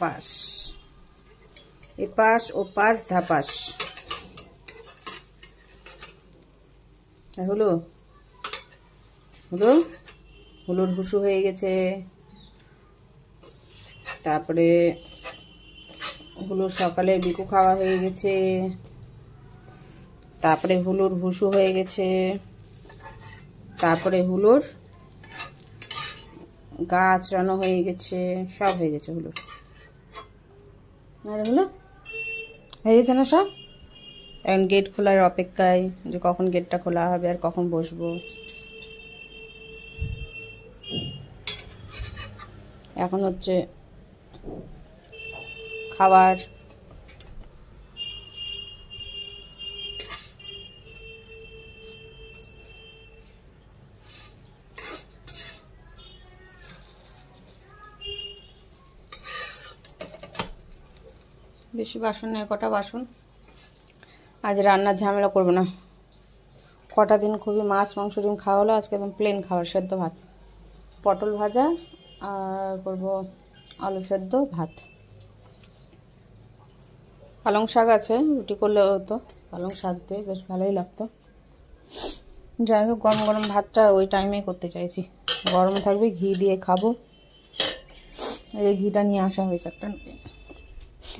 ধাপাস, এপাশ ওপাশ ধাপাস। হলো হলো হুলুর হুসু হয়ে গেছে। তারপরে হুলুর সকালে বিকু খাওয়া হয়ে গেছে। তারপরে হুলুর হুসু হয়ে গেছে। তারপরে হুলুর গা আঁচড়ানো হয়ে গেছে। সব হয়ে গেছে হুলুর। আরে হলো হয়ে গেছে না সব? এখন গেট খোলার অপেক্ষায়, যে কখন গেটটা খোলা হবে আর কখন বসবো। এখন হচ্ছে খাবার। বেশি বাসন নেই, কটা বাসন। আজ রান্নার ঝামেলা করবো না। কটা দিন খুবই মাছ মাংস ডিম খাওয়া হলো, আজকে একদম প্লেন খাবার, সেদ্ধ ভাত, পটল ভাজা আর করবো আলু সেদ্ধ ভাত। পালং শাক আছে, রুটি করলে হতো, পালং শাক দিয়ে বেশ ভালোই লাগতো। যাই হোক, গরম গরম ভাতটা ওই টাইমেই করতে চাইছি, গরম থাকবে, ঘি দিয়ে খাবো। এই ঘিটা নিয়ে আসা হয়েছে একটা।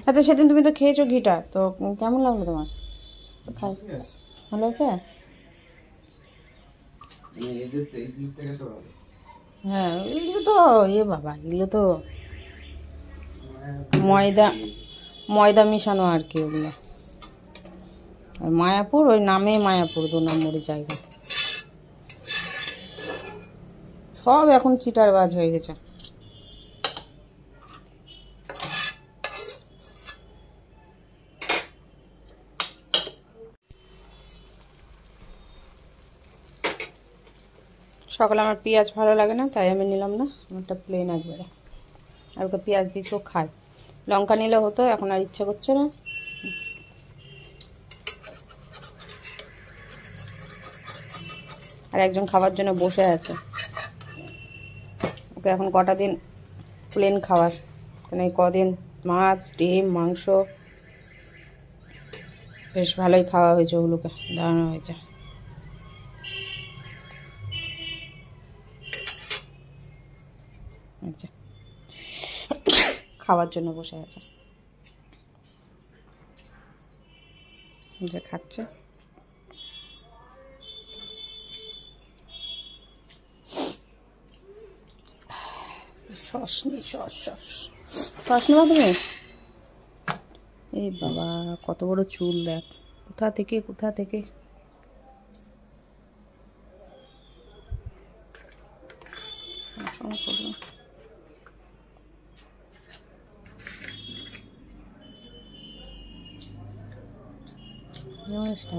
আচ্ছা, সেদিন তুমি তো খেয়েছো ঘিটা, তো কেমন লাগলো তোমার? খাই ভালো আছে? হ্যাঁ, এগুলো তো বাবা, এগুলো তো ময়দা ময়দা মিশানো আর কি। ওগুলো মায়াপুর, ওই নামে মায়াপুর, 2 নম্বরের জায়গা। সব এখন চিটারবাজ হয়ে গেছে। সকালে আমার পেঁয়াজ ভালো লাগে না, তাই আমি নিলাম না, আমারটা প্লেন একবারে। আর ওকে পেঁয়াজ দিয়েও খায়, লঙ্কা নিলে হতো, এখন আর ইচ্ছা করছে না। আর একজন খাবার জন্য বসে আছে, ওকে এখন কটা দিন প্লেন খাওয়ার, কারণ এই কদিন মাছ ডিম মাংস বেশ ভালোই খাওয়া হয়েছে, ওগুলোকে দাঁড়ানো হয়েছে। আচ্ছা, খাওয়ার জন্য বসে আছে, যে খাচ্ছে। সস নেই, সস নেবা তুমি? এই বাবা, কত বড় চুল দেখ, কোথা থেকে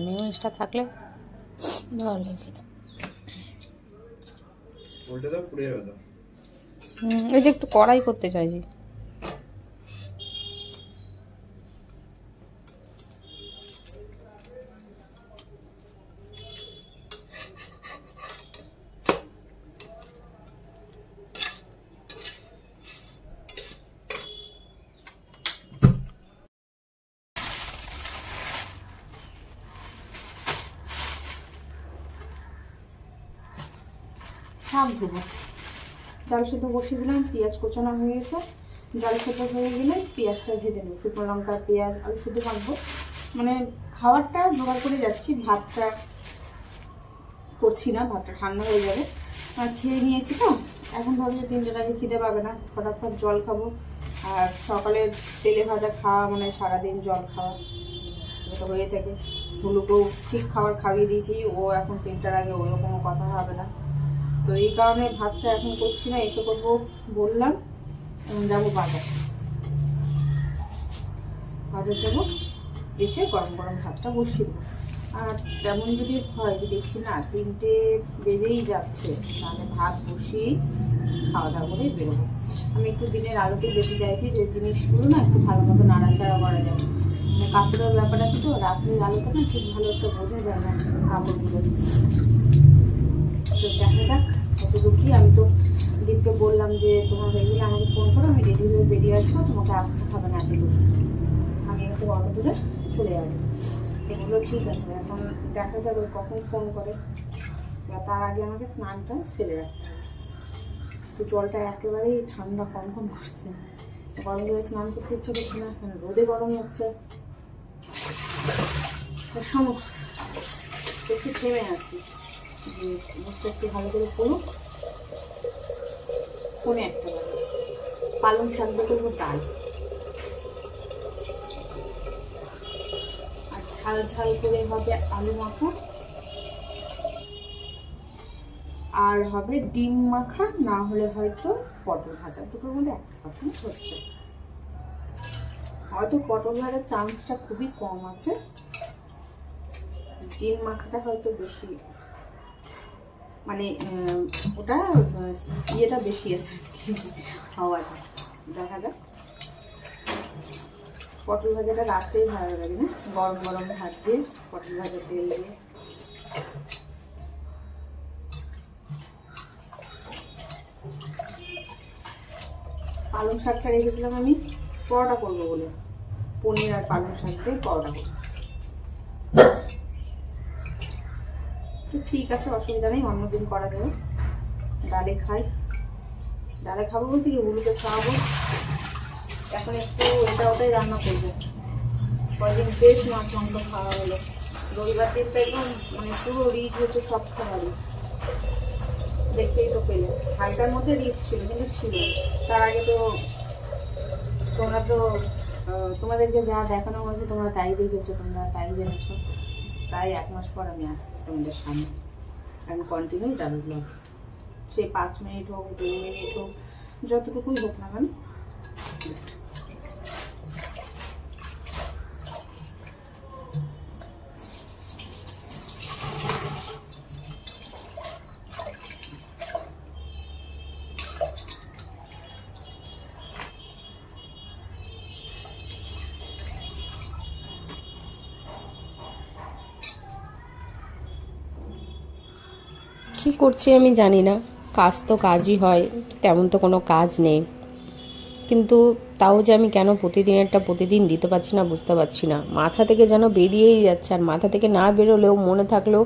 মেয়নিজটা থাকলে ভালো লাগে। এই যে একটু কড়াই করতে চাইছি। শাক ধুবো, ডাল সেদ্ধ বসিয়ে দিলাম, পেঁয়াজ কোচানো হয়ে গেছে। ডাল সেদ্ধ হয়ে গেলে পেঁয়াজটা ভেজে নেবো, শুকনো লঙ্কা পেঁয়াজ আলু শুধু মাখবো। মানে খাবারটা জোগাড় করে যাচ্ছি, ভাতটা করছি না, ভাতটা ঠান্ডা হয়ে যাবে। আর খেয়ে নিয়েছি তো, এখন ভাবছি 3টা আগে খিদে পাবে না, ফটাফট জল খাবো। আর সকালে তেলে ভাজা খাওয়া মানে সারাদিন জল খাওয়া, এটা হয়ে থাকে। হুলুকেও ঠিক খাবার খাইয়ে দিয়েছি, ও এখন 3টার আগে ওরও কোনো কথা হবে না। তো এই কারণে ভাতটা এখন করছি না, এসে করবো বললাম। যাবো বাজার যাবো, এসে গরম গরম ভাতটা বসিয়ে দেবো। আর তেমন যদি হয় যে দেখছি না 3টে বেজেই যাচ্ছে, তাহলে ভাত বসিয়ে খাওয়া দাওয়া করে বেরোবো। আমি একটু দিনের আলোতে যেতে চাইছি, যে জিনিসগুলো না একটু ভালো মতো নাড়াচাড়া করা যাবে। মানে কাপড়ের ব্যাপার আছে তো, রাত্রের আলোটা না ঠিক ভালো একটা বোঝা যায় না কাপড়গুলো। তো দেখা যাক কতটুকু কি। আমি তো দীপকে বললাম যে তোমার হয়ে গেলে আমাকে ফোন করো, আমি রেডি হয়ে বেরিয়ে আসবো, তোমাকে আসতে হবে না এত দূর, আমি একটু অটো দূরে চলে যাবো। এগুলো ঠিক আছে, এখন দেখা যাবে কখন ফোন করে, তার আগে আমাকে স্নানটা সেরে রাখতে হবে। তো জলটা একেবারেই ঠান্ডা কম করছে, গরম জলে স্নান করতে ইচ্ছে করছে না, এখন রোদে গরম হচ্ছে, সমস্যা। একটু থেমে আছি যে মুখটা একটু ভালো করে পড়ুক। ফোনে একটা বাজে পালং শাক করবো ডাল, আর ঝাল ঝাল করে হবে আলু মাখা, আর হবে ডিম মাখা, না হলে হয়তো পটল ভাজা। দুটোর মধ্যে একটা কথা হচ্ছে, হয়তো পটল ভাজার চান্সটা খুবই কম আছে, ডিম মাখাটা হয়তো বেশি, মানে ওটা ইয়েটা বেশি আছে খাওয়াটা, দেখা যাক। পটল ভাজাটা রাত্রেই ভালো লাগে না, গরম গরম ভাত দিয়ে পটল ভাজা তেল দিয়ে। পালং শাকটা রেখেছিলাম আমি পরোটা করবো বলে, পনির আর পালং শাক দিয়ে পরোটা করবো। তো ঠিক আছে, অসুবিধা নেই, অন্যদিন করা যাবে। ডালে খাই, ডালে খাবো বলতে কি উলুকে খাওয়াবো, এখন একটু এটা ওটাই রান্না করবো। কয়েকদিন বেশ মাছ মাংস খাওয়া হলো, রবিবার দিনটা একদম মানে পুরো রিচ হচ্ছে সব খাবারই, দেখতেই তো পেলে হালকার মধ্যে রিচ ছিল, কিন্তু ছিল। তার আগে তো তোমরা তো তোমাদেরকে যা দেখানো হয়েছে তোমরা তাই দেখেছো, তোমরা তাই জেনেছো। তাই 1 মাস পর আমি আসছি তোমাদের সামনে, আমি কন্টিনিউ যাবো ব্লগ, সে 5 মিনিট হোক 2 মিনিট হোক যতটুকুই হোক না কেন। কী করছি আমি জানি না, কাজ তো কাজই হয়, তেমন তো কোনো কাজ নেই, কিন্তু তাও যে আমি কেন প্রতিদিনেরটা প্রতিদিন দিতে পারছি না বুঝতে পারছি না। মাথা থেকে যেন বেরিয়েই যাচ্ছে, আর মাথা থেকে না বেরোলেও মনে থাকলেও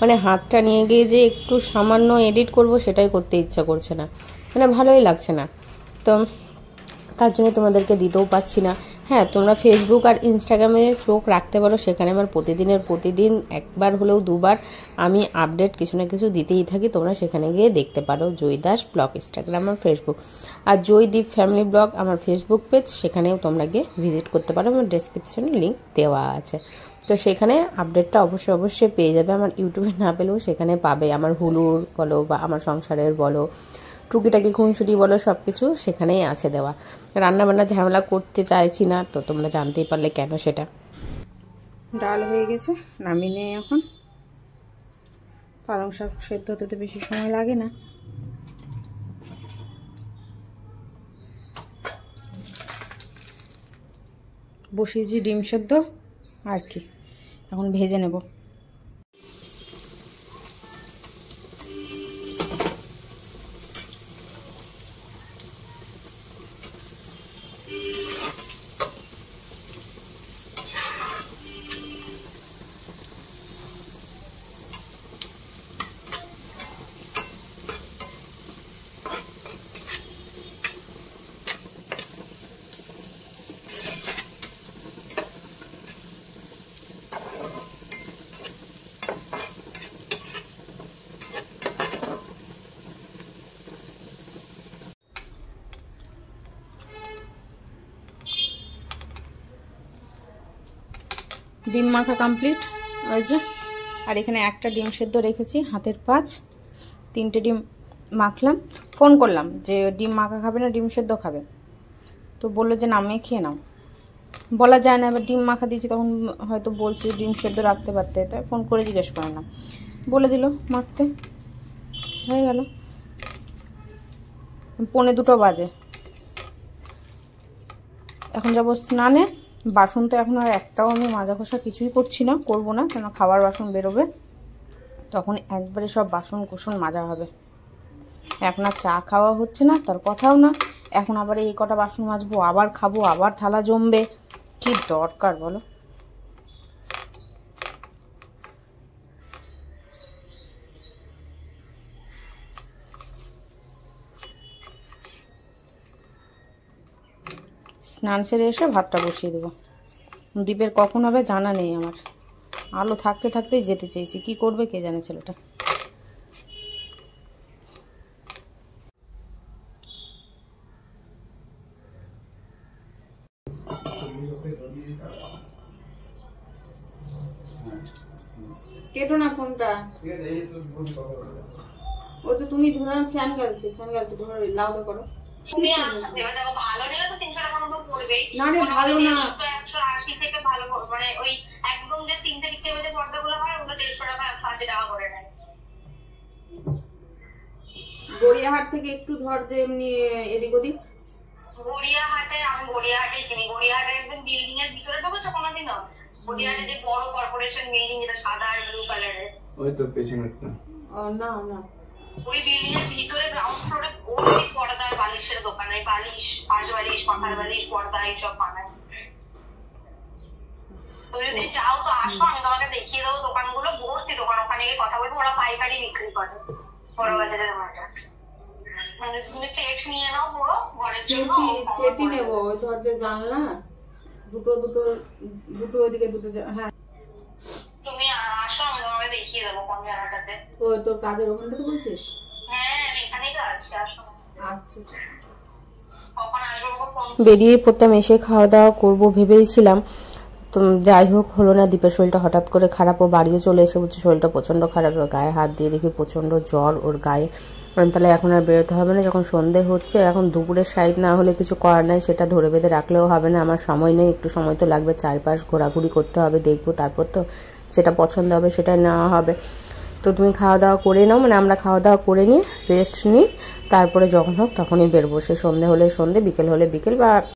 মানে হাতটা নিয়ে গিয়ে যে একটু সামান্য এডিট করব সেটাই করতে ইচ্ছা করছে না, মানে ভালোই লাগছে না। তো তার জন্য তোমাদেরকে দিতেও পাচ্ছি না। হ্যাঁ, তোমরা ফেসবুক আর ইনস্টাগ্রামে চোখ রাখতে পারো, সেখানে আমার প্রতিদিন একবার হলেও 2বার আমি আপডেট কিছু না কিছু দিতেই থাকি, তোমরা সেখানে গিয়ে দেখতে পারো। জয়দাস ব্লগ ইনস্টাগ্রাম আর ফেসবুক, আর জয়দীপ ফ্যামিলি ব্লগ আমার ফেসবুক পেজ, সেখানেও তোমরা গিয়ে ভিজিট করতে পারো, আমার ডেসক্রিপশনে লিঙ্ক দেওয়া আছে। তো সেখানে আপডেটটা অবশ্যই পেয়ে যাবে, আমার ইউটিউবে না পেলেও সেখানে পাবে। আমার হুলুর বলো বা আমার সংসারের বলো, টুকিটাকি খুনসুটি বলো, সব কিছু সেখানেই আছে দেওয়া। রান্নাবান্না ঝামেলা করতে চাইছি না, তো তোমরা জানতেই পারলে কেন সেটা। ডাল হয়ে গেছে, নামিয়ে নিয়ে এখন পালং শাক সেদ্ধ হতে তো বেশি সময় লাগে না। বসিয়েছি ডিম সেদ্ধ, আর কি এখন ভেজে নেব। ডিম মাখা কমপ্লিট হয়েছে, আর এখানে একটা ডিম সেদ্ধ রেখেছি, হাতের 5, 3টে ডিম মাখলাম। ফোন করলাম যে ডিম মাখা খাবে না ডিম সেদ্ধ খাবে, তো বললো যে নামিয়ে খেয়ে নাও। বলা যায় না, এবার ডিম মাখা দিয়েছি তখন হয়তো বলছি ডিম সেদ্ধ রাখতে পারতে, তাই ফোন করে জিজ্ঞেস করলাম, বলে দিল মাখতে, হয়ে গেল। 1:45 বাজে, এখন যাবো স্নানে। বাসন তো এখন আর একটাও আমি মাজা ঘষা কিছুই করছি না, করবো না, কেন খাবার বাসন বেরোবে, তখন একবারে সব বাসন কুসন মাজা হবে। এখন আর চা খাওয়া হচ্ছে না, তার কথাও না। এখন আবার এই কটা বাসন মাজবো, আবার খাবো, আবার থালা জমবে। কি দরকার বলো? স্নান সেরে এসে ভাতটা বসিয়ে দেবো। দ্বীপের কখন হবে জানা নেই আমার। আলো থাকতে থাকতেই যেতে চেয়েছি, কি করবে কে জানে ছেলেটা। কেটো না ফোনটা, ও তো তুমি ধরো ফ্যান গালছে ধরো লাউডা করো। তুমি এবার দেখো ভালো নিলে তো 300 টাকার মতো পড়বেই। না রে ভালো না, 180 থেকে ভালো মানে ওই একদম যে সিনথেটিক টেবিলের পর্দাগুলো হয় ওগুলো 150 টাকা 180 টাকা করে নেয়। গড়িয়াহাট থেকে একটু ধর যে এমনি এদিক ওদিক। গড়িয়াহাটে আমি গড়িয়াহাটে চিনি, গড়িয়াহাটে একদম বিল্ডিং এর ভিতরে ঢুকেছো কোনোদিনও? গড়িয়াহাটে যে বড় কর্পোরেশন বিল্ডিং যেটা সাদা আর ব্লু কালারের, ওই তো পেছনেরটা। না না, ওই বিল্ডিং এর ভিতরে গ্রাউন্ড ফ্লোরে ভর্তি পর্দার বালিশের দোকান, ওই বালিশ, পাঁচ বালিশ, মাথার বালিশ, পর্দা এইসব বানায়। তুমি যদি চাও তো আসো, আমি তোমাকে দেখিয়ে দেবো দোকানগুলো, ভর্তি দোকান। ওখানে গিয়ে কথা বলবো, ওরা পাইকারি বিক্রি করে বড় বাজারের মধ্যে। মানে তুমি সেট নিয়ে নাও পুরো ঘরের জন্য। সেটি নেবো, ওই ধর যে জানলা দুটো দুটো দুটো ওইদিকে দুটো, হ্যাঁ। তুমি আসো, আমি তোমাকে দেখিয়ে দেবো কোন জায়গাটাতে। ওই তোর কাজের ওখানটাতে বলছিস? হ্যাঁ আমি এখানেই তো আছি, আসো। আচ্ছা, কখন আসবো ফোন। বেরিয়ে পড়তাম, এসে খাওয়া দাওয়া করবো ভেবেইছিলাম, তো যাই হোক হলো না। দীপের শরীরটা হঠাৎ করে খারাপ, ও বাড়িও চলে এসে বলছে শরীরটা প্রচন্ড খারাপ। গায়ে হাত দিয়ে দেখি প্রচন্ড জ্বর ওর গায়ে। তাহলে এখন আর বেরোতে হবে না, যখন সন্ধে হচ্ছে, এখন দুপুরের সাইড না হলে কিছু করার নাই, সেটা ধরে বেঁধে রাখলেও হবে না। আমার সময় নেই, একটু সময় তো লাগবে, চারপাশ ঘোরাঘুরি করতে হবে, দেখবো, তারপর তো যেটা পছন্দ হবে সেটাই নেওয়া হবে। তো তুমি খাওয়া দাওয়া করে নাও, মানে আমরা খাওয়া দাওয়া করে নিয়ে রেস্ট নিই, তারপরে যখন হোক তখনই বেরবো। সে সন্ধে হলে সন্ধে, বিকেল হলে বিকেল, বা